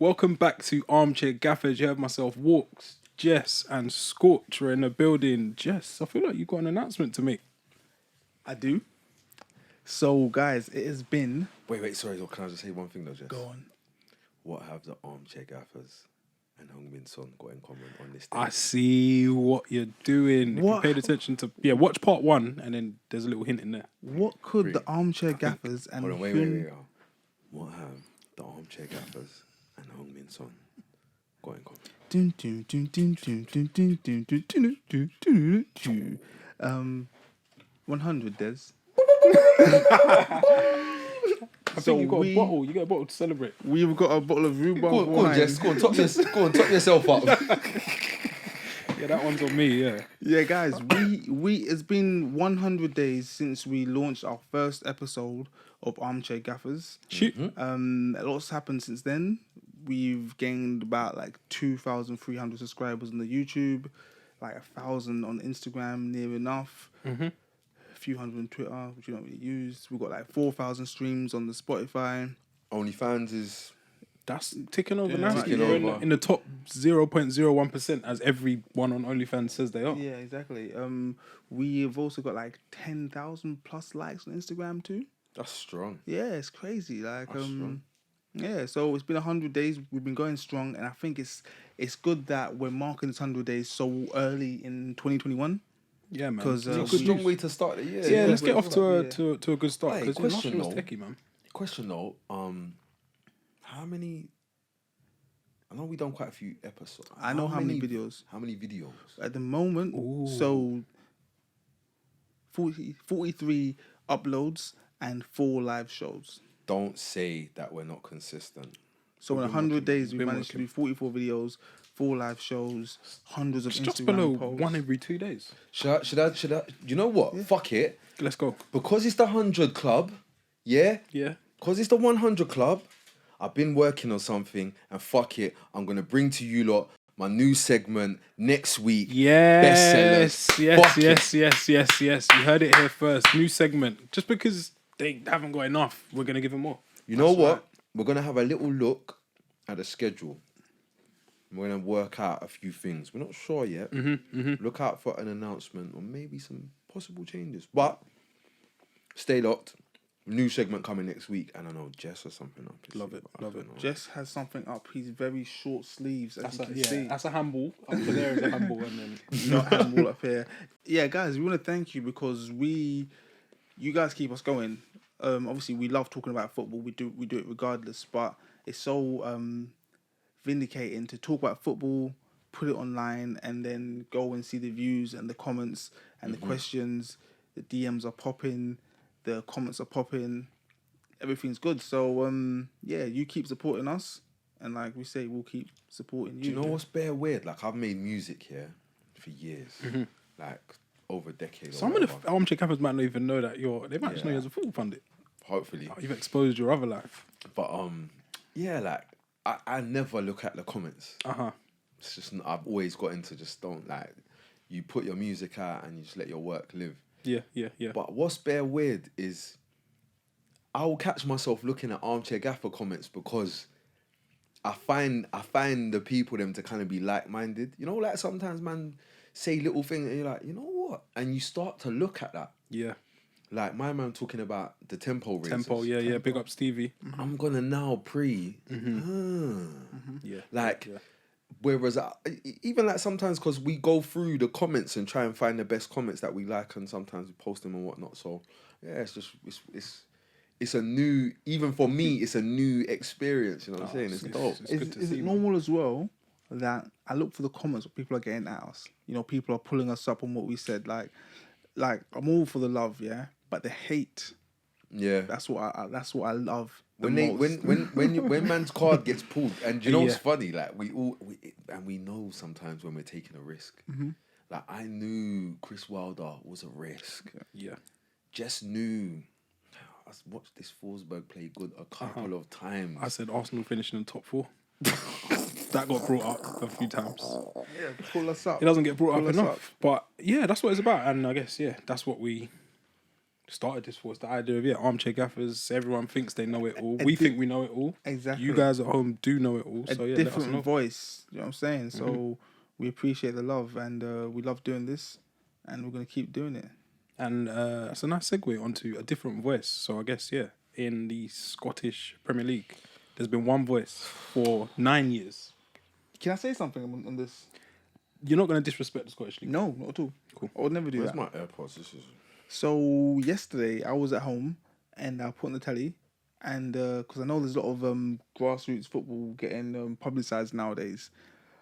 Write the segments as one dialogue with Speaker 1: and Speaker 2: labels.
Speaker 1: Welcome back to Armchair Gaffers. You have myself, Walks, Jess, and Scorch are in the building. Jess, I feel like you've got an announcement to make.
Speaker 2: I do. So, guys, it has been...
Speaker 3: Wait, sorry. Can I just say one thing though, Jess?
Speaker 2: Go on.
Speaker 3: What have the Armchair Gaffers and Hong Min Son got in common on this day?
Speaker 1: I see what you're doing.
Speaker 2: What?
Speaker 1: If you paid attention to... Yeah, watch part 1, and then there's a little hint in there.
Speaker 2: What could the Armchair Gaffers and...
Speaker 3: Hold on, wait. What have the Armchair Gaffers and Hong Min Son got in common?
Speaker 2: 100, Des.
Speaker 1: I think you got a bottle. You got a bottle to celebrate.
Speaker 2: We've got a bottle of rhubarb
Speaker 3: Go on, Jess. Go on, top yourself up.
Speaker 1: Yeah, that one's on me, yeah.
Speaker 2: Yeah, guys, we it's been 100 days since we launched our first episode of Armchair Gaffers.
Speaker 1: Shoot.
Speaker 2: A lot's happened since then. We've gained about like 2,300 subscribers on the YouTube, like 1,000 on Instagram, near enough. A few hundred on Twitter, which we don't really use. We've got like 4,000 streams on the Spotify.
Speaker 3: OnlyFans is...
Speaker 1: That's ticking over now.
Speaker 3: ticking
Speaker 1: You're
Speaker 3: over.
Speaker 1: in the top 0.01%, as everyone on OnlyFans says they are.
Speaker 2: Yeah, exactly. We've also got like 10,000 plus likes on Instagram too.
Speaker 3: That's strong.
Speaker 2: Yeah, it's crazy. Like,
Speaker 3: That's strong.
Speaker 2: yeah. So it's been 100 days. We've been going strong, and I think it's good that we're marking this 100 days so early in 2021.
Speaker 1: Yeah, man.
Speaker 2: Because
Speaker 3: It's a strong way to start the year.
Speaker 1: Yeah, let's get off
Speaker 2: Yeah.
Speaker 1: to a good start.
Speaker 3: Hey,
Speaker 1: Because
Speaker 3: question
Speaker 1: last year was
Speaker 3: though.
Speaker 1: techie, man.
Speaker 3: Question though, how many... I know we've done quite a few episodes.
Speaker 2: I know how many videos.
Speaker 3: How many videos?
Speaker 2: At the moment, so 43 uploads and 4 live shows.
Speaker 3: Don't say that we're not consistent.
Speaker 2: So in 100 days, we
Speaker 1: been
Speaker 2: managed to do 44 videos, 4 live shows, hundreds of
Speaker 1: It's
Speaker 2: Instagram
Speaker 1: just below
Speaker 2: posts.
Speaker 1: 1 every 2 days.
Speaker 3: Should I? You know what? Fuck it.
Speaker 1: Let's go.
Speaker 3: Because it's the 100 club, yeah?
Speaker 1: Yeah.
Speaker 3: Because it's the 100 club, I've been working on something, and fuck it, I'm going to bring to you lot my new segment next week.
Speaker 1: Yes,
Speaker 3: Bestsellers. Fuck it.
Speaker 1: yes. You heard it here first. New segment. Just because they haven't got enough, we're going to give them more.
Speaker 3: You know
Speaker 2: That's
Speaker 3: what?
Speaker 2: right.
Speaker 3: We're going to have a little look at the schedule. We're going to work out a few things. We're not sure yet. Look out for an announcement or maybe some possible changes. But stay locked. New segment coming next week. And I know Jess has something up. his
Speaker 1: Love
Speaker 3: sleeve.
Speaker 1: it,
Speaker 3: I
Speaker 1: love
Speaker 3: don't
Speaker 1: it.
Speaker 3: know.
Speaker 2: Jess has something up. He's very short sleeves, as you can see.
Speaker 1: That's a handball. Up to there is a handball. And then
Speaker 2: Not handball up here. Yeah, guys, we want to thank you because you guys keep us going. Obviously, we love talking about football. We do it regardless. But it's so vindicating to talk about football, put it online, and then go and see the views and the comments and the questions. The DMs are popping, the comments are popping. Everything's good. So yeah, you keep supporting us, and like we say, we'll keep supporting you.
Speaker 3: Do you know what's bare weird? Like, I've made music here for years. Like, over a decade.
Speaker 1: some of the Armchair Campers might not even know that they might just know you as a football pundit.
Speaker 3: Hopefully.
Speaker 1: You've exposed your other life.
Speaker 3: But, yeah, like, I never look at the comments. It's just, I've always got into just don't, like, you put your music out and you just let your work live.
Speaker 1: Yeah.
Speaker 3: But what's bare weird is I will catch myself looking at Armchair Gaffer comments because I find the people them to kind of be like-minded. You know, like sometimes man say little things and you're like, you know what? And you start to look at that.
Speaker 1: Yeah.
Speaker 3: Like my man talking about the tempo raises.
Speaker 1: Tempo, yeah. Big up Stevie.
Speaker 3: I'm gonna now
Speaker 1: Yeah.
Speaker 3: like. Whereas even like sometimes because we go through the comments and try and find the best comments that we like and sometimes we post them and whatnot. So yeah, it's just it's a new, even for me, it's a new experience. You know what I'm saying? It's dope.
Speaker 1: It's good to
Speaker 2: Is
Speaker 1: see,
Speaker 2: it
Speaker 1: man.
Speaker 2: normal as well that I look for the comments what people are getting at us? You know, people are pulling us up on what we said. Like I'm all for the love, yeah, but the hate.
Speaker 3: Yeah.
Speaker 2: That's what I love.
Speaker 3: When man's card gets pulled, and you know what's
Speaker 1: Yeah.
Speaker 3: funny? Like we know sometimes when we're taking a risk. Like I knew Chris Wilder was a risk.
Speaker 1: Yeah.
Speaker 3: Just knew. I watched this Forsberg play good a couple of times.
Speaker 1: I said Arsenal finishing in top 4. That got brought up a few times.
Speaker 2: Yeah, pull us up.
Speaker 1: It doesn't get brought
Speaker 2: Pull
Speaker 1: up
Speaker 2: us
Speaker 1: enough. But yeah, that's what it's about. And I guess, yeah, that's what we started this for us. The idea of Armchair Gaffers. Everyone thinks they know it all.
Speaker 2: A
Speaker 1: We
Speaker 2: di-
Speaker 1: think we know it all.
Speaker 2: Exactly.
Speaker 1: You guys at home do know it all.
Speaker 2: A
Speaker 1: So yeah, let us
Speaker 2: different
Speaker 1: know.
Speaker 2: voice. You know what I'm saying? So we appreciate the love, and we love doing this, and we're gonna keep doing it.
Speaker 1: And it's a nice segue onto a different voice. So I guess in the Scottish Premier League, there's been one voice for 9 years.
Speaker 2: Can I say something on this?
Speaker 1: You're not going to disrespect the Scottish League.
Speaker 2: No, not at all.
Speaker 1: Cool.
Speaker 2: I would never do
Speaker 3: Where's
Speaker 2: that.
Speaker 3: my AirPods? This is...
Speaker 2: So yesterday I was at home and I put on the telly, and because I know there's a lot of grassroots football getting publicised nowadays.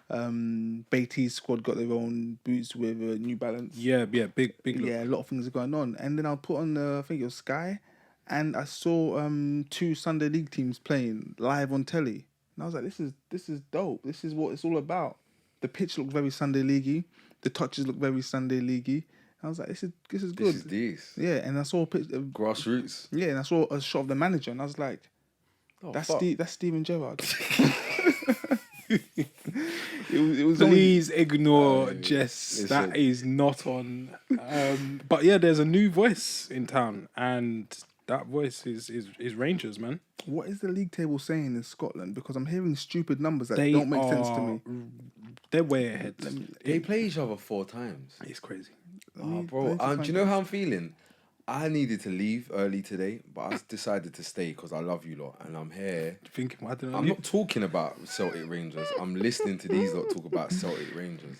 Speaker 2: Beatty's squad got their own boots with New Balance.
Speaker 1: Yeah, big look.
Speaker 2: Yeah, a lot of things are going on. And then I put on I think it was Sky, and I saw 2 Sunday League teams playing live on telly. And I was like, this is dope. This is what it's all about. The pitch looked very Sunday Leaguey. The touches look very Sunday Leaguey. I was like, this is good.
Speaker 3: This is this.
Speaker 2: Yeah, and I saw a pitch.
Speaker 3: Grassroots.
Speaker 2: Yeah, and I saw a shot of the manager, and I was like, that's Steven Gerrard. it was
Speaker 1: Please ignore Jess. That is not on. But yeah, there's a new voice in town, and that voice is Rangers, man.
Speaker 2: What is the league table saying in Scotland? Because I'm hearing stupid numbers that don't make sense to me.
Speaker 1: They're way ahead.
Speaker 3: They play each other 4 times.
Speaker 1: It's crazy.
Speaker 3: Oh, bro. Do you know how I'm feeling? I needed to leave early today, but I decided to stay because I love you lot, and I'm here.
Speaker 1: Thinking, I don't know.
Speaker 3: I'm not talking about Celtic Rangers. I'm listening to these lot talk about Celtic Rangers.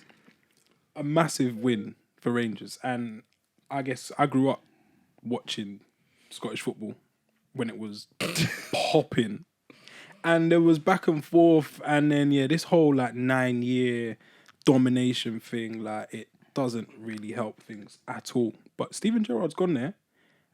Speaker 1: A massive win for Rangers, and I guess I grew up watching Scottish football when it was popping, and there was back and forth, and then this whole 9-year domination thing, it doesn't really help things at all. But Steven Gerrard's gone there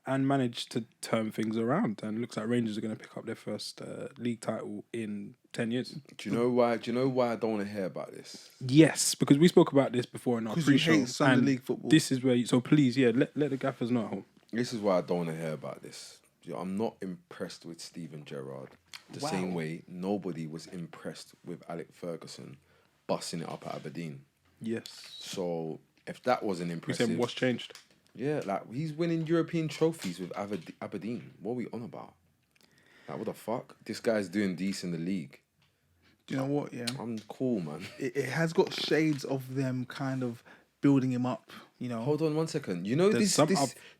Speaker 1: and managed to turn things around, and looks like Rangers are going to pick up their first league title in 10 years.
Speaker 3: Do you know why? Do you know why I don't want to hear about this?
Speaker 1: Yes, because we spoke about this before in our
Speaker 2: Because you
Speaker 1: pre-show.
Speaker 2: hate Sunday
Speaker 1: and
Speaker 2: League football.
Speaker 1: This is where so please, let the gaffers know at home.
Speaker 3: This is why I don't want to hear about this. I'm not impressed with Steven Gerrard. The same way nobody was impressed with Alec Ferguson busting it up at Aberdeen.
Speaker 1: Yes.
Speaker 3: So if that wasn't
Speaker 1: We
Speaker 3: impressive,
Speaker 1: said what's changed?
Speaker 3: yeah, he's winning European trophies with Aberdeen. What are we on about? What the fuck? This guy's doing decent in the league.
Speaker 2: Do you know what? Yeah,
Speaker 3: I'm cool, man.
Speaker 2: it has got shades of them kind of building him up. You know.
Speaker 3: Hold on 1 second. You know
Speaker 1: There's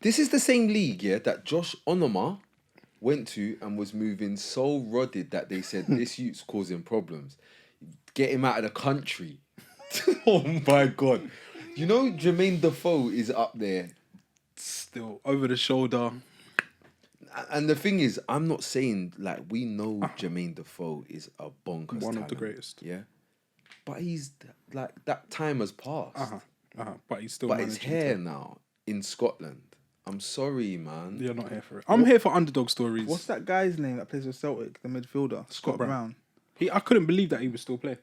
Speaker 3: this is the same league, that Josh Onoma went to and was moving so rodded that they said this youth's causing problems. Get him out of the country. Oh my god. You know Jermaine Defoe is up there.
Speaker 1: Still over the shoulder.
Speaker 3: And the thing is, I'm not saying we know Jermaine Defoe is a bonkers
Speaker 1: One of
Speaker 3: talent,
Speaker 1: the greatest.
Speaker 3: Yeah. But he's that time has passed.
Speaker 1: But he's still.
Speaker 3: But it's
Speaker 1: managing
Speaker 3: here now in Scotland. I'm sorry, man.
Speaker 1: You're not here for it. I'm here for underdog stories.
Speaker 2: What's that guy's name that plays for Celtic, the midfielder? Scott Brown.
Speaker 1: I couldn't believe that he was still playing.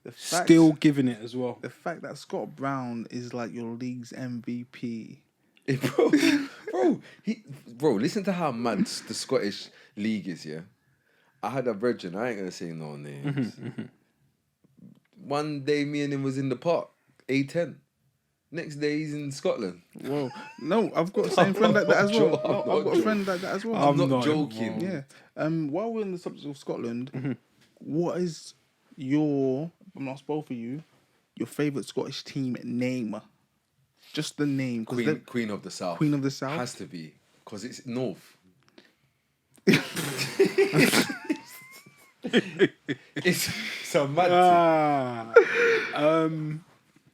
Speaker 2: The fact,
Speaker 1: Still giving it as well.
Speaker 2: the fact that Scott Brown is your league's MVP.
Speaker 3: Bro, listen to how mad the Scottish league is, yeah? I had a brethren, I ain't gonna say no names. One day me and him was in the park, A10. Next day he's in Scotland.
Speaker 2: Whoa. No, I've got the same friend like that as well. No, I've got a friend like that as well.
Speaker 3: I'm not joking.
Speaker 2: Yeah. While we're on the subject of Scotland, what is I'm gonna ask both of you, your favourite Scottish team name? Just the name.
Speaker 3: Queen of the South.
Speaker 2: Queen of the South?
Speaker 3: Has to be, because it's North. It's a mad thing.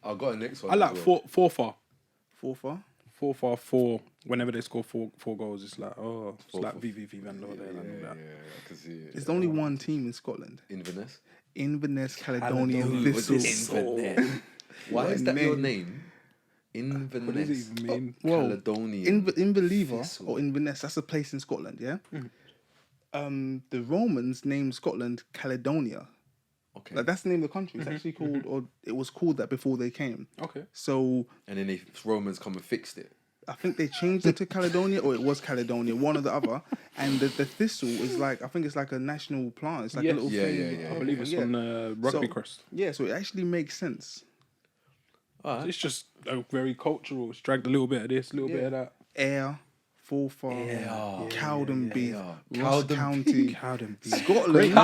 Speaker 3: I've got a next one.
Speaker 1: I like
Speaker 3: as well.
Speaker 1: Forfar.
Speaker 2: Forfar?
Speaker 1: Forfar 4. Whenever they score four goals, it's like VVV Van Loo there.
Speaker 3: Yeah, I can see it.
Speaker 2: There's only one team in Scotland.
Speaker 3: Inverness.
Speaker 2: Inverness Caledonian Thistles.
Speaker 3: Inverness. Why is that your name? Inverness.
Speaker 1: What does it even mean?
Speaker 3: Caledonian.
Speaker 2: Inbeliever
Speaker 3: Thistle.
Speaker 2: or Inverness, that's a place in Scotland, yeah? The Romans named Scotland Caledonia.
Speaker 3: Okay.
Speaker 2: That's the name of the country. It's actually called, or it was called that before they came.
Speaker 1: Okay.
Speaker 2: So
Speaker 3: And then the Romans come and fixed it.
Speaker 2: I think they changed it to Caledonia, or it was Caledonia, one or the other. And the thistle is I think it's like a national plant. It's like a little thing.
Speaker 3: Yeah.
Speaker 1: I believe it's on rugby crest.
Speaker 2: Yeah, so it actually makes sense.
Speaker 3: All right.
Speaker 1: It's just very cultural. It's dragged a little bit of this, a little bit of that.
Speaker 2: Air, Forfar,
Speaker 3: Yeah.
Speaker 2: Cowden Beef,
Speaker 3: Yeah.
Speaker 2: Ross
Speaker 3: Cowden
Speaker 2: County,
Speaker 1: Cowden Beef.
Speaker 2: Scotland.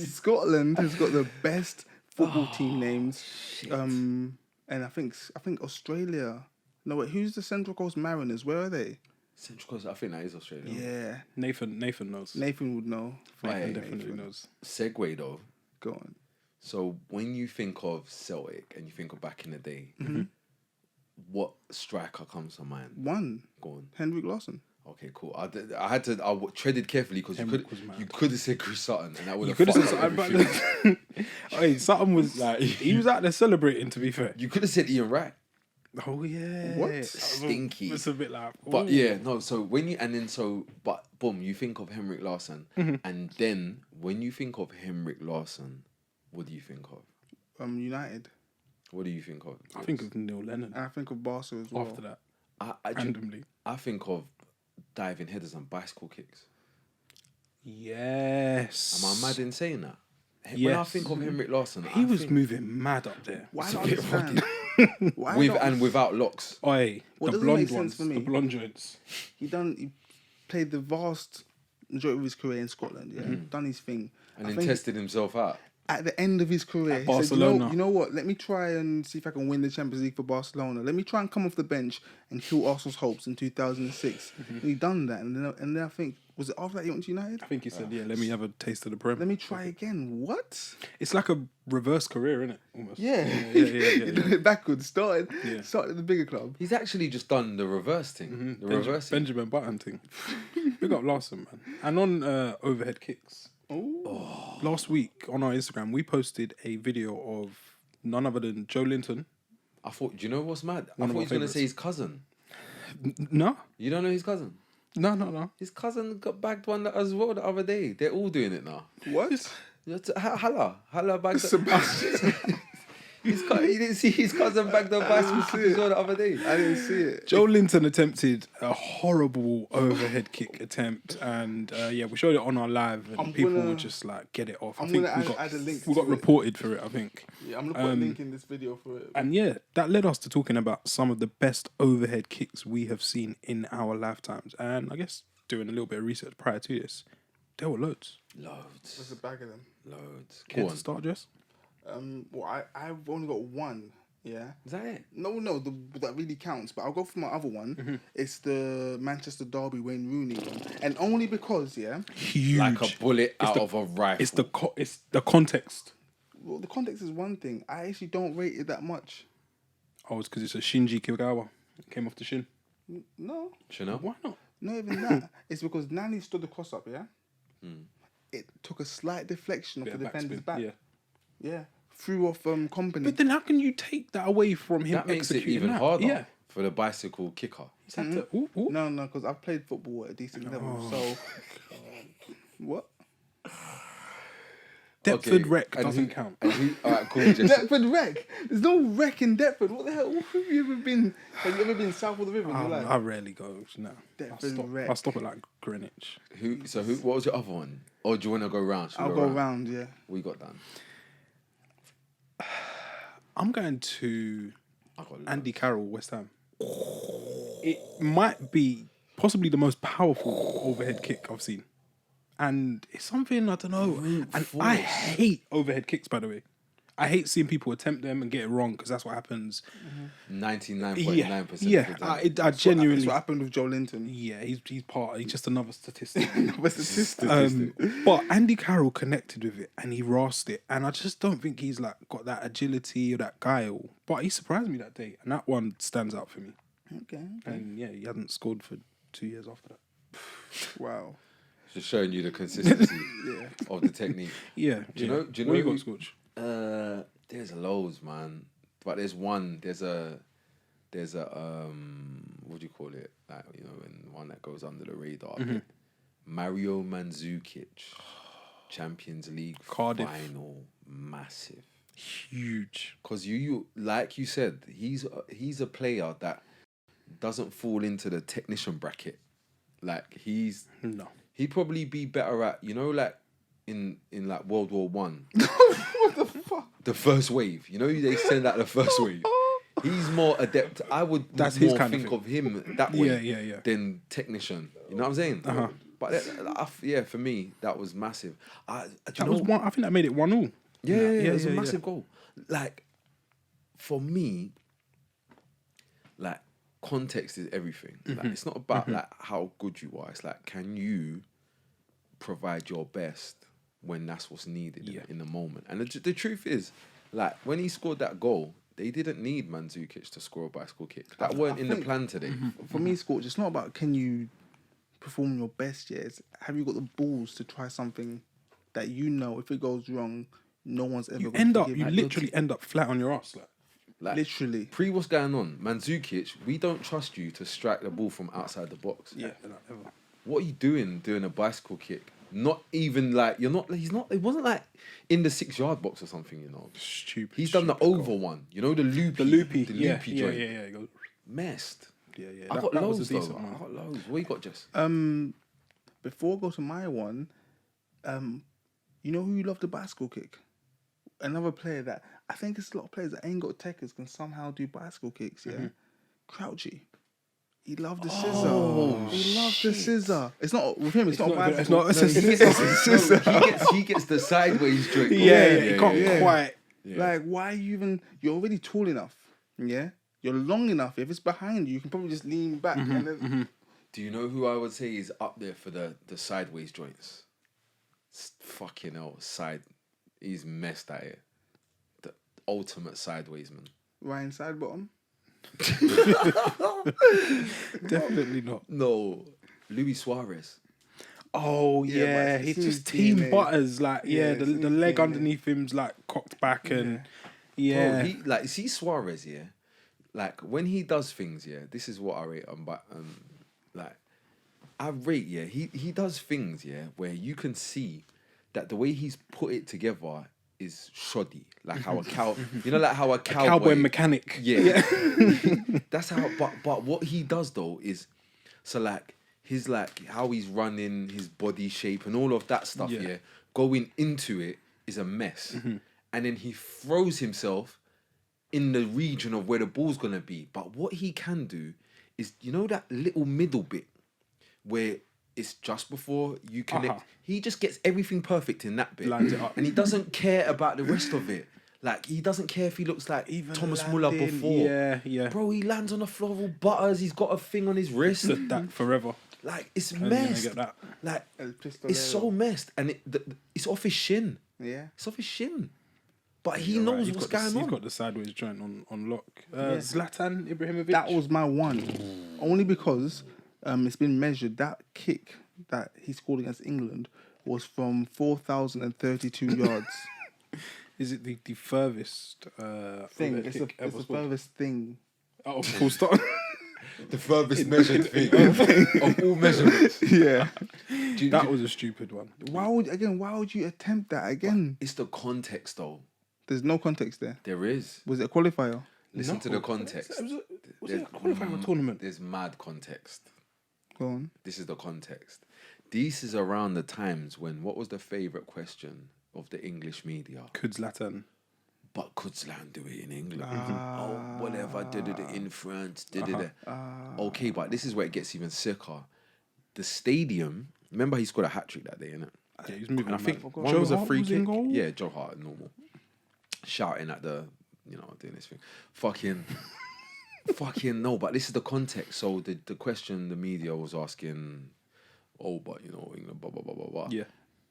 Speaker 2: Scotland has got the best football team names.
Speaker 3: Shit.
Speaker 2: And I think Australia. No wait, who's the Central Coast Mariners? Where are they?
Speaker 3: Central Coast, I think that is Australia.
Speaker 2: Yeah,
Speaker 1: Nathan knows.
Speaker 2: Nathan would know.
Speaker 1: Nathan
Speaker 3: Aye.
Speaker 1: definitely knows.
Speaker 3: Segue though.
Speaker 2: Go on.
Speaker 3: So when you think of Celtic and you think of back in the day,
Speaker 2: Mm-hmm.
Speaker 3: what striker comes to mind?
Speaker 2: One,
Speaker 3: Go on.
Speaker 2: Henrik Larsson.
Speaker 3: Okay, cool. I treaded carefully because
Speaker 1: Henrik was mad.
Speaker 3: you could have said Chris Sutton and that would
Speaker 1: You
Speaker 3: have
Speaker 1: could have
Speaker 3: fucked
Speaker 1: said
Speaker 3: up
Speaker 1: something,
Speaker 3: everything.
Speaker 1: but hey, something was like he was out there celebrating. To be fair.
Speaker 3: You could have said Ian Wright.
Speaker 1: Oh yeah.
Speaker 2: What?
Speaker 3: Stinky.
Speaker 1: It's a bit like.
Speaker 3: But
Speaker 1: ooh.
Speaker 3: yeah, no. So when you but boom, you think of Henrik Larsson,
Speaker 1: Mm-hmm.
Speaker 3: and then when you think of Henrik Larsson, what do you think of?
Speaker 2: United.
Speaker 3: What do you think of?
Speaker 1: I think of Neil Lennon
Speaker 2: And I think of Barca as well.
Speaker 1: after that
Speaker 3: I
Speaker 1: randomly.
Speaker 3: think of diving headers and bicycle kicks.
Speaker 1: Yes.
Speaker 3: Am I mad in saying that? When I
Speaker 1: Yes.
Speaker 3: think of Henrik Larsson,
Speaker 1: He
Speaker 3: I
Speaker 1: was
Speaker 3: think
Speaker 1: moving mad up there.
Speaker 2: Why
Speaker 3: It's a
Speaker 2: not
Speaker 3: bit
Speaker 2: understand? Why
Speaker 3: with
Speaker 2: not-
Speaker 3: and without locks.
Speaker 1: Oi,
Speaker 2: What
Speaker 1: the
Speaker 2: doesn't
Speaker 1: blonde
Speaker 2: make sense
Speaker 1: ones,
Speaker 2: for me-
Speaker 1: the blonde joints.
Speaker 2: He played the vast majority of his career in Scotland. Yeah, done his thing.
Speaker 3: And
Speaker 2: I
Speaker 3: then
Speaker 2: think
Speaker 3: tested himself out.
Speaker 2: at the end of his career,
Speaker 1: At
Speaker 2: he said,
Speaker 1: Barcelona.
Speaker 2: you know what? Let me try and see if I can win the Champions League for Barcelona. Let me try and come off the bench and kill Arsenal's hopes in 2006. And he done that, and then I think was it after that he went to United?
Speaker 1: I think he said, "Yeah, let me have a taste of the Prem."
Speaker 2: Let me try again. What?
Speaker 1: It's like a reverse career, isn't it? Almost.
Speaker 2: Yeah,
Speaker 1: yeah.
Speaker 2: He went backwards. Started
Speaker 1: Yeah.
Speaker 2: at the bigger club.
Speaker 3: He's actually just done the reverse thing. The reverse thing.
Speaker 1: Benjamin Button thing. Big up Larson, man. And on overhead kicks.
Speaker 2: Oh,
Speaker 1: Last week on our Instagram, we posted a video of none other than Joe Linton.
Speaker 3: I thought, do you know what's mad? I
Speaker 1: One of
Speaker 3: thought
Speaker 1: my
Speaker 3: he was going to
Speaker 1: favourites.
Speaker 3: say his cousin.
Speaker 1: No,
Speaker 3: You don't know his cousin?
Speaker 1: no.
Speaker 3: His cousin got bagged one as well the other day. They're all doing it now.
Speaker 2: what?
Speaker 3: Hala bagged.
Speaker 2: Sebastian.
Speaker 3: He didn't see his cousin bagged the bicycle kick as well the other day.
Speaker 2: I didn't see it.
Speaker 1: Joe Linton attempted a horrible overhead kick attempt, and we showed it on our live, and
Speaker 2: I'm
Speaker 1: people
Speaker 2: gonna-
Speaker 1: were just like, "Get it off."
Speaker 2: I'm
Speaker 1: I think
Speaker 2: gonna
Speaker 1: we got
Speaker 2: add a link
Speaker 1: we
Speaker 2: to
Speaker 1: got
Speaker 2: it.
Speaker 1: reported for it. I think.
Speaker 2: Yeah, I'm gonna put a link in this video for it.
Speaker 1: And yeah, that led us to talking about some of the best overhead kicks we have seen in our lifetimes. And I guess doing a little bit of research prior to this, there were loads.
Speaker 2: There's
Speaker 3: Loads.
Speaker 2: a bag of them.
Speaker 3: Loads.
Speaker 1: Care
Speaker 3: Go
Speaker 1: to
Speaker 3: on.
Speaker 1: start, Jess?
Speaker 2: Well, I've only got one. Yeah.
Speaker 3: Is that it?
Speaker 2: No, that really counts. But I'll go for my other one.
Speaker 1: Mm-hmm.
Speaker 2: It's the Manchester Derby Wayne Rooney one, and only because
Speaker 1: Huge.
Speaker 3: Like a bullet out
Speaker 1: the-
Speaker 3: of a rifle.
Speaker 1: It's the context.
Speaker 2: well, the context is one thing. I actually don't rate it that much.
Speaker 1: Oh, it's because it's a Shinji Kagawa. It came off the shin.
Speaker 2: No,
Speaker 3: Chanel?
Speaker 1: Why not?
Speaker 2: not even that. It's because Nani stood the cross up. Yeah. It took a slight deflection
Speaker 1: Bit
Speaker 2: off the
Speaker 1: of
Speaker 2: defender's
Speaker 1: backspin,
Speaker 2: back.
Speaker 1: yeah.
Speaker 2: Yeah. Threw off Company.
Speaker 1: But then how can you take that away from him
Speaker 3: That makes it
Speaker 1: executing
Speaker 3: even
Speaker 1: that?
Speaker 3: harder
Speaker 1: Yeah.
Speaker 3: for the bicycle kicker.
Speaker 1: He's had to, ooh, ooh.
Speaker 2: No, because I've played football at a decent level.
Speaker 1: Oh.
Speaker 2: So, what?
Speaker 1: Deptford Rec
Speaker 3: and
Speaker 1: doesn't
Speaker 3: who-
Speaker 1: count.
Speaker 3: and who- all right, cool. Just,
Speaker 2: Deptford Rec. There's no Rec in Deptford. What the hell? Have you ever been? Have you ever been south of the river in your life?
Speaker 1: I rarely go. No,
Speaker 2: Deptford Rec.
Speaker 1: I stop at like Greenwich.
Speaker 3: what was your other one? Or do you want to go round? Should we
Speaker 2: I'll go round. Yeah.
Speaker 3: We got done.
Speaker 1: I'm going to
Speaker 3: I got
Speaker 1: Andy Carroll, West Ham. It might be possibly the most powerful overhead kick I've seen. And it's something, I don't know. And I hate overhead kicks, by the way. I hate seeing people attempt them and get it wrong because that's what happens.
Speaker 3: 99.9%.
Speaker 1: Yeah,
Speaker 3: of the time.
Speaker 1: I
Speaker 2: That's
Speaker 1: genuinely.
Speaker 2: what happened with Joe Linton.
Speaker 1: Yeah, he's just another statistic.
Speaker 2: But statistic.
Speaker 1: But Andy Carroll connected with it and he rasped it, and I just don't think he's like got that agility or that guile. But he surprised me that day, and that one stands out for me.
Speaker 2: Okay.
Speaker 1: And yeah, he hadn't scored for 2 years after that.
Speaker 2: Wow.
Speaker 3: Just showing you the consistency of the technique.
Speaker 1: Yeah,
Speaker 3: Do you know? Do you
Speaker 1: What
Speaker 3: know?
Speaker 1: you got,
Speaker 3: who-
Speaker 1: Scorch?
Speaker 3: There's loads, man. But there's one. There's a what do you call it? Like, you know, and one that goes under the radar. a bit. Mario Mandzukic, Champions League
Speaker 1: Cardiff.
Speaker 3: final, massive.
Speaker 1: Huge.
Speaker 3: Because you like you said, he's a player that doesn't fall into the technician bracket. Like
Speaker 1: No.
Speaker 3: he'd probably be better at, you know, like in like World War One.
Speaker 2: What the fuck?
Speaker 3: The first wave. You know, they send out the first wave. He's more adept. I would
Speaker 1: That's his
Speaker 3: more
Speaker 1: kind of
Speaker 3: think
Speaker 1: thing.
Speaker 3: of him that way
Speaker 1: Yeah.
Speaker 3: than technician. You know what I'm saying?
Speaker 1: Uh-huh.
Speaker 3: But yeah, for me, that was massive. Do you
Speaker 1: That
Speaker 3: know?
Speaker 1: was one. I think that made it 1-1.
Speaker 3: Yeah, it was a
Speaker 1: yeah.
Speaker 3: massive goal. Like, for me, like, context is everything. Like, it's not about like how good you are. It's like, can you provide your best when that's what's needed in the moment? And the truth is, like, when he scored that goal, they didn't need Mandzukic to score a bicycle kick. That weren't in the plan today.
Speaker 2: For me, Scorch, it's not about can you perform your best. Yeah, it's have you got the balls to try something that you know if it goes wrong, no one's ever.
Speaker 1: You
Speaker 2: gonna
Speaker 1: end up.
Speaker 2: forgive
Speaker 1: You literally end up flat on your ass.
Speaker 3: Like,
Speaker 2: literally.
Speaker 3: Pre, what's going on? Mandzukic, we don't trust you to strike the ball from outside the box.
Speaker 1: Yeah.
Speaker 3: What are you doing a bicycle kick? Not even like, you're not, he's not, it wasn't like in the 6-yard box or something, you know.
Speaker 1: Stupid.
Speaker 3: He's done the over one, you know, the loopy joint.
Speaker 1: Yeah. It goes,
Speaker 3: Messed.
Speaker 1: yeah.
Speaker 3: I got
Speaker 1: that
Speaker 3: loads
Speaker 1: was a
Speaker 3: though.
Speaker 1: decent one.
Speaker 3: I got loads. What you got, Jess?
Speaker 2: Before I go to my one, you know who you love the bicycle kick? Another player that I think it's a lot of players that ain't got techers can somehow do bicycle kicks. Yeah, Crouchy. He loved the scissor. He loved the scissor. It's not with him. It's not bicycle.
Speaker 1: It's not.
Speaker 3: He gets the sideways joint.
Speaker 1: He can't quite.
Speaker 2: Like, why you even? You're already tall enough. Yeah, you're long enough. If it's behind you, you can probably just lean back. And then,
Speaker 3: Do you know who I would say is up there for the sideways joints? Fucking hell, he's messed at it. The ultimate sideways man.
Speaker 2: Ryan Sidebottom.
Speaker 1: Definitely not.
Speaker 3: No, Luis Suarez.
Speaker 1: Oh
Speaker 2: Yeah,
Speaker 1: yeah,
Speaker 2: but
Speaker 1: he's
Speaker 2: it's
Speaker 1: just
Speaker 2: in his
Speaker 1: team
Speaker 2: DNA.
Speaker 1: butters. Like
Speaker 2: Yeah,
Speaker 1: yeah,
Speaker 2: it's
Speaker 1: the
Speaker 2: in his
Speaker 1: leg
Speaker 2: DNA.
Speaker 1: underneath him's like cocked back and
Speaker 3: Bro,
Speaker 1: yeah.
Speaker 3: he, like, see Suarez, yeah? Like, when he does things, yeah, this is what I rate him, but, like, I rate, yeah, he does things, yeah, where you can see that the way he's put it together is shoddy. Like how a cow, you know, like how a
Speaker 1: Cowboy mechanic.
Speaker 3: Yeah. That's how, but what he does though is, so like, his like, how he's running, his body shape and all of that stuff,
Speaker 1: Yeah.
Speaker 3: yeah, going into it is a mess. And then he throws himself in the region of where the ball's gonna be. But what he can do is, you know, that little middle bit where it's just before you connect. He just gets everything perfect in that bit.
Speaker 1: Lines it up.
Speaker 3: And he doesn't care about the rest of it. Like, he doesn't care if he looks like
Speaker 2: Even
Speaker 3: Thomas Muller
Speaker 2: landing,
Speaker 3: before.
Speaker 1: Yeah.
Speaker 3: Bro, he lands on the floral butters. He's got a thing on his wrist.
Speaker 1: That forever.
Speaker 3: Like, it's
Speaker 1: Only gonna
Speaker 3: messed.
Speaker 1: get that.
Speaker 3: Like,
Speaker 2: El Pistolero.
Speaker 3: it's so messed. And it's off his shin.
Speaker 2: Yeah.
Speaker 3: It's off his shin. But he
Speaker 1: You're
Speaker 3: knows
Speaker 1: right.
Speaker 3: what's going
Speaker 1: He's
Speaker 3: on.
Speaker 1: got the sideways joint on lock. Zlatan Ibrahimovic.
Speaker 2: That was my one. Only because it's been measured. That kick that he scored against England was from 4,032 yards.
Speaker 1: Is it the furthest
Speaker 2: Thing.
Speaker 1: overhead
Speaker 2: It's
Speaker 1: kick
Speaker 2: the
Speaker 1: ever scored?
Speaker 2: furthest thing.
Speaker 1: Oh, full stop.
Speaker 3: The furthest measured thing of all measurements.
Speaker 2: Yeah.
Speaker 1: That was a stupid one.
Speaker 2: Why would you attempt that again?
Speaker 3: It's the context, though.
Speaker 2: There's no context there.
Speaker 3: There is.
Speaker 2: Was it a qualifier?
Speaker 3: Listen to the context.
Speaker 1: Was it a qualifying tournament?
Speaker 3: There's mad context.
Speaker 2: Go on.
Speaker 3: This is the context. This is around the times when, what was the favourite question of the English media?
Speaker 1: Could Zlatan?
Speaker 3: But could Zlatan do it in England? Oh, whatever, did it in France, did it. Okay, but this is where it gets even sicker. The stadium, remember he scored a hat-trick that day, innit?
Speaker 1: Yeah, he's moving.
Speaker 3: And I think one
Speaker 1: Joe
Speaker 3: was a
Speaker 1: Hart
Speaker 3: free
Speaker 1: was in
Speaker 3: kick.
Speaker 1: goal?
Speaker 3: Yeah, Joe Hart, normal. Shouting at the, doing this thing. Fucking no, but this is the context. So the question the media was asking, but England, blah, blah, blah, blah, blah.
Speaker 1: Yeah.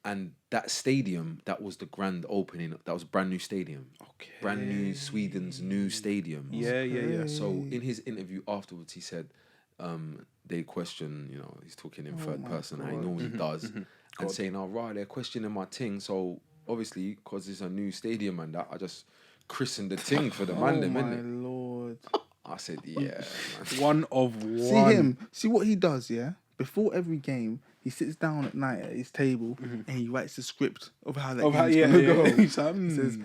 Speaker 3: And that stadium, that was the grand opening. That was a brand new stadium.
Speaker 1: Okay.
Speaker 3: Brand new, Sweden's new stadium.
Speaker 1: Yeah.
Speaker 3: So in his interview afterwards, he said, they question, he's talking in third person, how he normally does, and saying, right, they're questioning my ting. So obviously, because it's a new stadium and that, I just christened the ting for the man,
Speaker 2: Oh my
Speaker 3: innit?
Speaker 2: lord.
Speaker 3: I said, yeah, man.
Speaker 1: One of one.
Speaker 2: See him. See what he does, yeah? Before every game, he sits down at night at his table and he writes the script of how that game's gonna go.
Speaker 1: He's like,
Speaker 2: He says,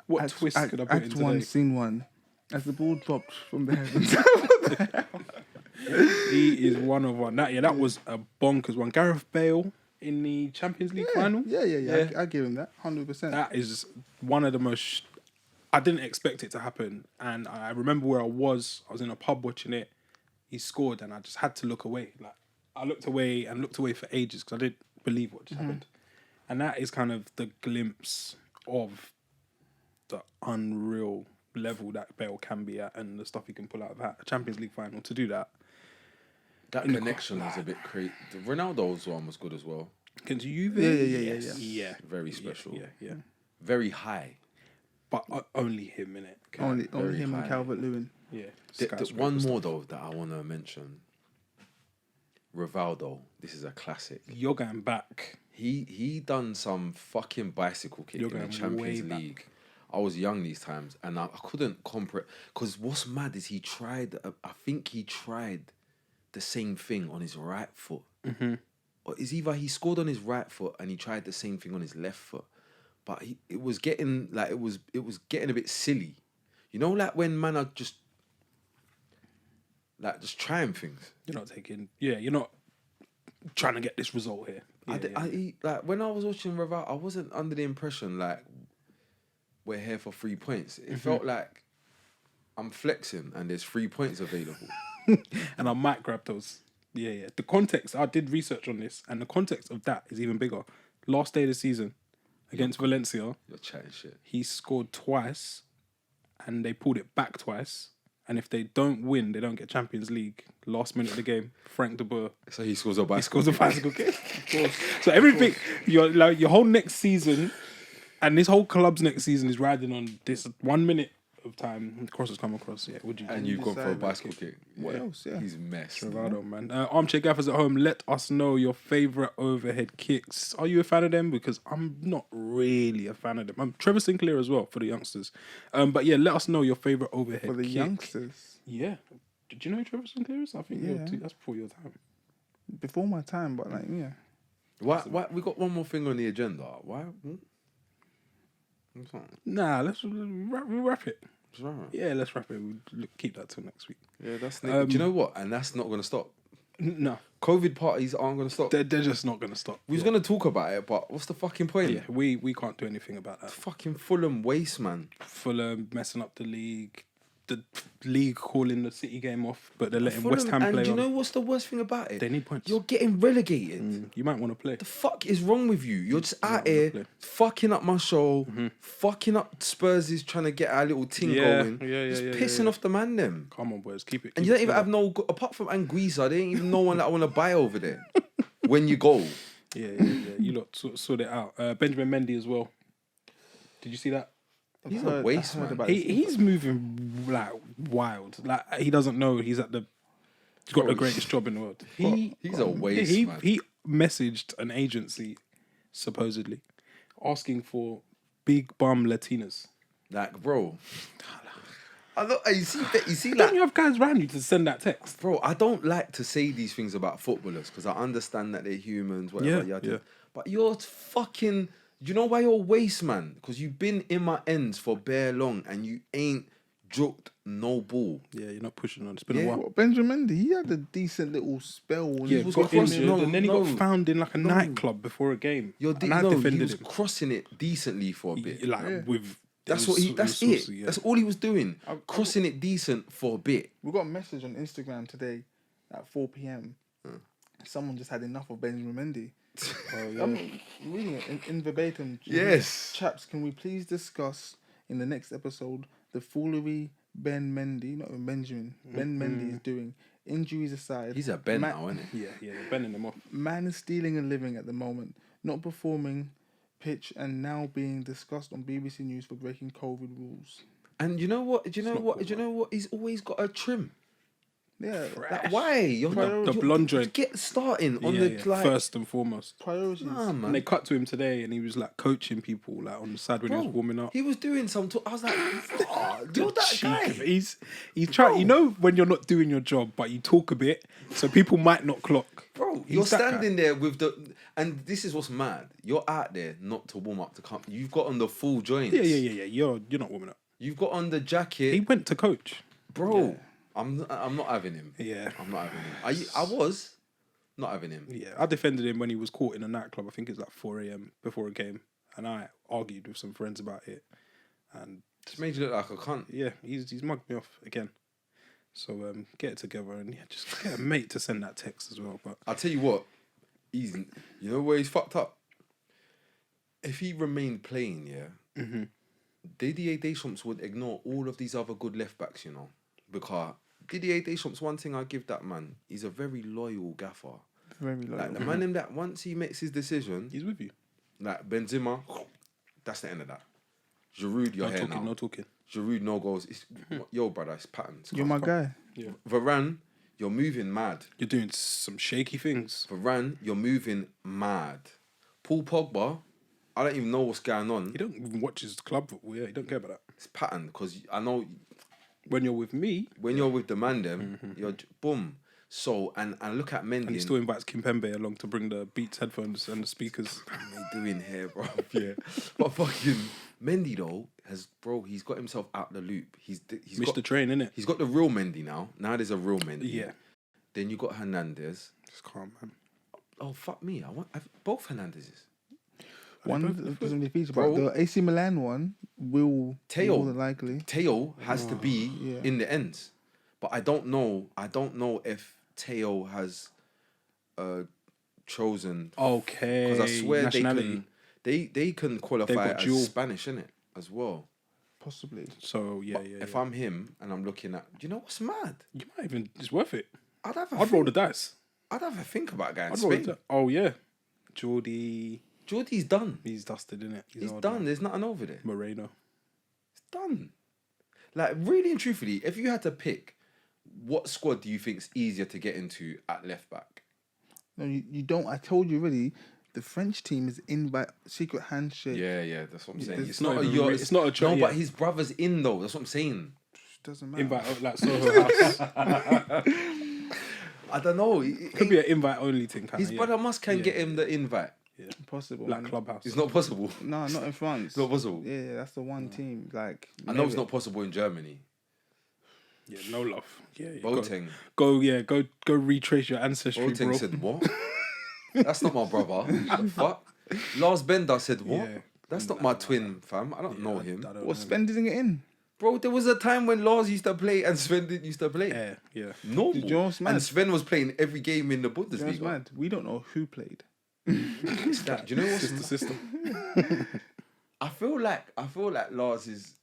Speaker 1: what twist could I put
Speaker 2: Act
Speaker 1: in
Speaker 2: 1,
Speaker 1: today?
Speaker 2: Scene 1. As the ball dropped from the heavens.
Speaker 1: He is one of one. That was a bonkers one. Gareth Bale in the Champions League final.
Speaker 2: Yeah. I give him that. 100%.
Speaker 1: That is one of the most I didn't expect it to happen, and I remember where I was. I was in a pub watching it. He scored, and I just had to look away. Like I looked away and looked away for ages because I didn't believe what just happened. And that is kind of the glimpse of the unreal level that Bale can be at, and the stuff he can pull out of that. A Champions League final to do that.
Speaker 3: That connection was a bit crazy. Ronaldo's one was good as well.
Speaker 1: Against Juve, yeah,
Speaker 3: Very special.
Speaker 1: yeah.
Speaker 3: Very high.
Speaker 1: But only him in it.
Speaker 2: Only
Speaker 3: Very
Speaker 2: him
Speaker 3: high.
Speaker 2: and Calvert-Lewin.
Speaker 1: Yeah.
Speaker 3: One more though that I want to mention. Rivaldo. This is a classic.
Speaker 1: You're going back.
Speaker 3: He done some fucking bicycle kick
Speaker 1: You're
Speaker 3: in the
Speaker 1: going
Speaker 3: Champions
Speaker 1: way
Speaker 3: League. I was young these times, and I couldn't comprehend. Because what's mad is he tried. I think he tried the same thing on his right foot.
Speaker 1: Mm-hmm.
Speaker 3: Or it's either he scored on his right foot and he tried the same thing on his left foot. But it was getting getting a bit silly. You know, like when man are just trying things.
Speaker 1: You're not trying to get this result here.
Speaker 3: Like when I was watching Rival, I wasn't under the impression like we're here for 3 points. It felt like I'm flexing and there's 3 points available.
Speaker 1: And I might grab those. Yeah. The context, I did research on this, and the context of that is even bigger. Last day of the season against Valencia,
Speaker 3: You're chatting shit.
Speaker 1: he scored twice, and they pulled it back twice. And if they don't win, they don't get Champions League. Last minute of the game, Frank de Boer.
Speaker 3: So he scores a bicycle.
Speaker 1: He scores a bicycle kick. Of course. So everything, your whole next season, and this whole club's next season is riding on this 1 minute of time. Crosses come across. Yeah, would you?
Speaker 3: And you've gone for a
Speaker 2: decide,
Speaker 3: bicycle kick.
Speaker 2: What else? Yeah.
Speaker 3: He's messed.
Speaker 1: Rivaldo, man. Armchair Gaffers at home, let us know your favourite overhead kicks. Are you a fan of them? Because I'm not really a fan of them. I'm Trevor Sinclair as well for the youngsters. But yeah, let us know your favourite overhead
Speaker 2: For the
Speaker 1: kick.
Speaker 2: youngsters.
Speaker 1: Yeah. Did you know who Trevor Sinclair is? I think that's before your time.
Speaker 2: Before my time, but like, yeah.
Speaker 3: Why? We got one more thing on the agenda. Why?
Speaker 1: Nah, we'll wrap it.
Speaker 3: Right.
Speaker 1: Yeah, let's wrap it. We'll keep that till next week.
Speaker 3: Yeah, that's. Do you know what? And that's not going to stop.
Speaker 1: No,
Speaker 3: COVID parties aren't going to stop.
Speaker 1: they're just not going to stop.
Speaker 3: We was going to talk about it, but what's the fucking point?
Speaker 1: Yeah, we can't do anything about that.
Speaker 3: Fucking Fulham waste, man.
Speaker 1: Fulham messing up the league. The league calling the City game off, but they're letting
Speaker 3: Fulham,
Speaker 1: West Ham
Speaker 3: and
Speaker 1: play
Speaker 3: do you
Speaker 1: on.
Speaker 3: know what's the worst thing about it?
Speaker 1: They need points.
Speaker 3: You're getting relegated.
Speaker 1: You might want to play.
Speaker 3: The fuck is wrong with you? You're just out here
Speaker 1: play.
Speaker 3: fucking up my show, fucking up Spurs is trying to get our little team going. Just pissing off the man them.
Speaker 1: Come on, boys, keep it.
Speaker 3: And you don't even have apart from Anguissa, there ain't even no one that I want to buy over there when you go.
Speaker 1: Yeah. You lot sort it out. Benjamin Mendy as well. Did you see that?
Speaker 3: He's a waste, man.
Speaker 1: He's moving like wild. Like he doesn't know he's got the greatest job in the world.
Speaker 3: He's a waste, man.
Speaker 1: He messaged an agency supposedly asking for big bum Latinas.
Speaker 3: Like, bro. You see,
Speaker 1: Don't you have guys around you to send that text?
Speaker 3: bro, I don't like to say these things about footballers because I understand that they're humans, whatever.
Speaker 1: Yeah.
Speaker 3: But you're fucking. You know why you're waste, man? Because you've been in my ends for bare long and you ain't joked no ball.
Speaker 1: Yeah, you're not pushing on. It's been a while.
Speaker 2: What, Benjamin Mendy, he had a decent little spell. When
Speaker 1: Yeah,
Speaker 2: he was
Speaker 1: got
Speaker 2: crossing
Speaker 1: injured,
Speaker 2: it.
Speaker 1: and then he got found in like a nightclub before a game.
Speaker 3: He
Speaker 1: defended
Speaker 3: was
Speaker 1: him.
Speaker 3: crossing it decently for a bit. That's
Speaker 1: saucy, yeah.
Speaker 3: That's all he was doing. Crossing it decent for a bit.
Speaker 2: We got a message on Instagram today at 4 p.m. Someone just had enough of Benjamin Mendy. I'm reading it in verbatim.
Speaker 3: Yes.
Speaker 2: Chaps, can we please discuss in the next episode the foolery Ben Mendy is doing? Injuries aside.
Speaker 3: He's a Ben now, isn't he?
Speaker 1: Yeah, they're bending him off.
Speaker 2: Man is stealing a living at the moment, not performing pitch and now being discussed on BBC News for breaking COVID rules.
Speaker 3: And you know what? Do you know what? He's always got a trim.
Speaker 2: Yeah,
Speaker 3: Like, why? You're
Speaker 1: The blonde joint.
Speaker 3: Get starting on the like,
Speaker 1: first and foremost.
Speaker 2: priorities.
Speaker 3: Nah, man.
Speaker 1: And they cut to him today, and he was like coaching people like on the side when he was warming up.
Speaker 3: He was doing some. I was like, you're that
Speaker 1: Cheek
Speaker 3: guy.
Speaker 1: of it. He's trying. You know when you're not doing your job, but you talk a bit, so people might not clock.
Speaker 3: Bro,
Speaker 1: He's
Speaker 3: you're
Speaker 1: that guy.
Speaker 3: standing there with the, and this is what's mad. You're out there not to warm up to come. You've got on the full joints.
Speaker 1: Yeah. You're not warming up.
Speaker 3: You've got on the jacket.
Speaker 1: He went to coach.
Speaker 3: Bro,
Speaker 1: Yeah.
Speaker 3: I'm not having him.
Speaker 1: Yeah.
Speaker 3: I'm not having him. I was not having him.
Speaker 1: Yeah, I defended him when he was caught in a nightclub. I think it's like 4 a.m. before a game, and I argued with some friends about it. And
Speaker 3: Just made you look like a cunt.
Speaker 1: Yeah, he's mugged me off again. So get it together and just get a mate to send that text as well. But
Speaker 3: I'll tell you what, you know where he's fucked up? If he remained playing, Didier Deschamps would ignore all of these other good left backs, you know, because Didier Deschamps, one thing I give that man, he's a very loyal gaffer.
Speaker 2: Very loyal.
Speaker 3: Like the man in that once he makes his decision,
Speaker 1: he's with you.
Speaker 3: like Benzema, that's the end of that. Giroud, you're here now.
Speaker 1: No talking.
Speaker 3: Giroud, no goals. Yo, brother, it's patterns.
Speaker 2: You're my guy.
Speaker 1: Yeah.
Speaker 3: Varane, you're moving mad.
Speaker 1: You're doing some shaky things.
Speaker 3: Varane, you're moving mad. Paul Pogba, I don't even know what's going on.
Speaker 1: He don't even watch his club football. Yeah, he don't care about that.
Speaker 3: It's pattern because I know
Speaker 1: When you're with me,
Speaker 3: when you're with the man, them, you're boom. So and look at Mendy.
Speaker 1: and he still invites Kimpembe along to bring the Beats headphones and the speakers.
Speaker 3: What am I doing here, bro? Yeah, but fucking Mendy though he's got himself out the loop. He's
Speaker 1: Missed the train, innit?
Speaker 3: He's got the real Mendy now. Now there's a real Mendy.
Speaker 1: Yeah.
Speaker 3: Then you got Hernandez.
Speaker 1: Just calm, man.
Speaker 3: Oh fuck me! I've both Hernandezes.
Speaker 2: One doesn't really feature,
Speaker 3: Bro.
Speaker 2: but the AC Milan one will
Speaker 3: Teo.
Speaker 2: more than likely.
Speaker 3: Teo has to be
Speaker 2: yeah.
Speaker 3: in the ends, but I don't know if Teo has chosen.
Speaker 1: Okay.
Speaker 3: Because I swear
Speaker 1: nationality.
Speaker 3: they can qualify
Speaker 1: got
Speaker 3: as
Speaker 1: dual.
Speaker 3: Spanish, innit, as well.
Speaker 2: Possibly.
Speaker 1: So yeah,
Speaker 3: But
Speaker 1: yeah.
Speaker 3: if I'm him and I'm looking at, do you know what's mad?
Speaker 1: You might even. It's worth it.
Speaker 3: I'd
Speaker 1: Roll the dice.
Speaker 3: I'd have a think about going
Speaker 1: I'd roll the
Speaker 3: Spain.
Speaker 1: dice. Oh yeah, Geordie.
Speaker 3: Geordie's done.
Speaker 1: He's dusted, innit?
Speaker 3: He's
Speaker 1: old,
Speaker 3: done.
Speaker 1: man.
Speaker 3: There's nothing over there.
Speaker 1: Moreno.
Speaker 3: It's done. Like really and truthfully, if you had to pick, what squad do you think's easier to get into at left back?
Speaker 2: No, you don't. I told you already. The French team is in by secret handshake.
Speaker 3: Yeah, that's what I'm saying.
Speaker 2: It's
Speaker 3: It's
Speaker 1: not
Speaker 3: not a
Speaker 1: even
Speaker 3: it's
Speaker 1: it's not a try
Speaker 3: no,
Speaker 1: yet.
Speaker 3: but his brother's in though. That's what I'm saying.
Speaker 2: Doesn't matter.
Speaker 1: Invite like Soho House.
Speaker 3: I don't know.
Speaker 1: Could be an invite only thing. Kinda,
Speaker 3: His brother must can get him the invite.
Speaker 2: Impossible.
Speaker 1: like
Speaker 2: man.
Speaker 1: Clubhouse.
Speaker 3: It's not possible.
Speaker 2: No, not in France.
Speaker 3: It's not possible.
Speaker 2: Yeah, that's the one team. Like
Speaker 3: I know it's not possible in Germany.
Speaker 1: Yeah, no love. Yeah,
Speaker 3: Boateng.
Speaker 1: Go retrace your ancestry,
Speaker 3: Boateng
Speaker 1: bro.
Speaker 3: said what? That's not my brother. The fuck? Lars Bender said what?
Speaker 1: Yeah.
Speaker 3: That's not my twin, fam. I don't know him.
Speaker 1: I don't
Speaker 2: What
Speaker 1: know.
Speaker 2: Sven didn't get in?
Speaker 3: Bro, there was a time when Lars used to play and Sven didn't used to play.
Speaker 1: Yeah.
Speaker 3: Normal.
Speaker 2: Did you know what's mad?
Speaker 3: And Sven was playing every game in the
Speaker 2: That's
Speaker 3: Bundesliga.
Speaker 2: mad. We don't know who played.
Speaker 3: It's that. Do you know what's
Speaker 1: It's the system.
Speaker 3: I feel like Lars is.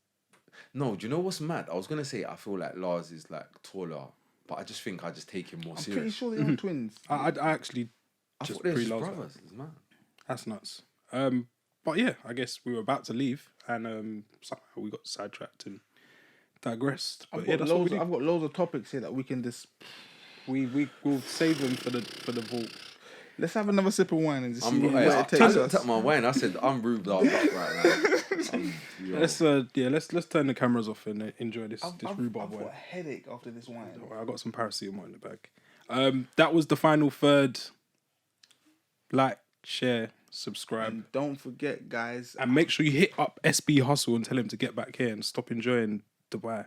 Speaker 3: No, do you know what's mad? I was gonna say I feel like Lars is like taller, but I just think I just take him more
Speaker 2: I'm pretty
Speaker 3: serious.
Speaker 2: sure they are twins.
Speaker 1: I actually
Speaker 3: I
Speaker 1: just
Speaker 3: thought they were just
Speaker 1: pre-Lars
Speaker 3: brothers. It's mad.
Speaker 1: That's nuts. But yeah, I guess we were about to leave and somehow we got sidetracked and digressed. But yeah, that's what we do.
Speaker 2: I've got loads of topics here that we can just.
Speaker 1: We will save them for the vault.
Speaker 2: Let's have another sip of wine and just see
Speaker 3: I
Speaker 2: where it takes
Speaker 3: looked
Speaker 2: us.
Speaker 3: at my wine. I said I'm rubed up right now.
Speaker 1: Let's turn the cameras off and enjoy this rhubarb
Speaker 2: I've
Speaker 1: wine.
Speaker 2: got a headache after this wine.
Speaker 1: I got some paracetamol in the bag. That was the final third. Like, share, subscribe,
Speaker 2: And don't forget, guys.
Speaker 1: and make sure you hit up SB Hustle and tell him to get back here and stop enjoying Dubai.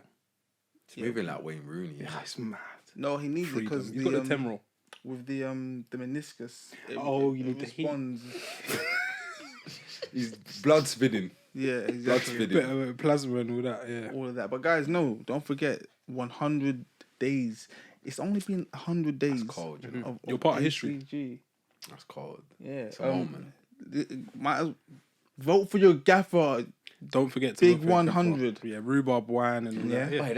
Speaker 3: It's moving like Wayne Rooney.
Speaker 1: Yeah, it's mad.
Speaker 2: No, he needs it
Speaker 1: Freedom.
Speaker 2: because
Speaker 1: He's got the temporal.
Speaker 2: with the meniscus.
Speaker 1: Oh, you need the heat.
Speaker 2: responds.
Speaker 3: He's blood spinning.
Speaker 2: Yeah,
Speaker 3: Blood
Speaker 2: exactly.
Speaker 3: spinning.
Speaker 1: Bit of plasma and all that, yeah.
Speaker 2: All of that. But guys, no, don't forget 100 days. It's only been 100 days.
Speaker 3: That's cold, you know.
Speaker 1: You're part of history.
Speaker 2: ACG.
Speaker 3: That's cold.
Speaker 2: Yeah.
Speaker 3: It's a moment.
Speaker 2: Vote for your gaffer.
Speaker 1: Don't forget to
Speaker 2: Big
Speaker 1: vote for
Speaker 2: 100.
Speaker 1: Gaffer. Yeah, rhubarb wine and all that. Yeah.
Speaker 3: Wait,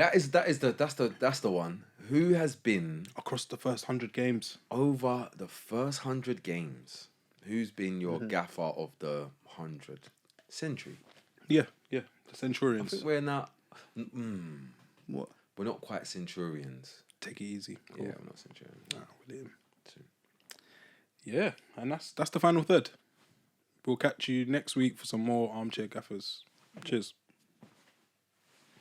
Speaker 3: that's the one. Who has been
Speaker 1: Across the first 100 games.
Speaker 3: over the first 100 games? Who's been your gaffer of the 100 century?
Speaker 1: Yeah, the
Speaker 3: I
Speaker 1: Centurions.
Speaker 3: think we're not.
Speaker 2: What?
Speaker 3: We're not quite centurions.
Speaker 1: Take it easy. Cool.
Speaker 3: Yeah, we're not centurions.
Speaker 1: Nah, with him. Yeah, and that's the final third. We'll catch you next week for some more Armchair Gaffers. Cheers.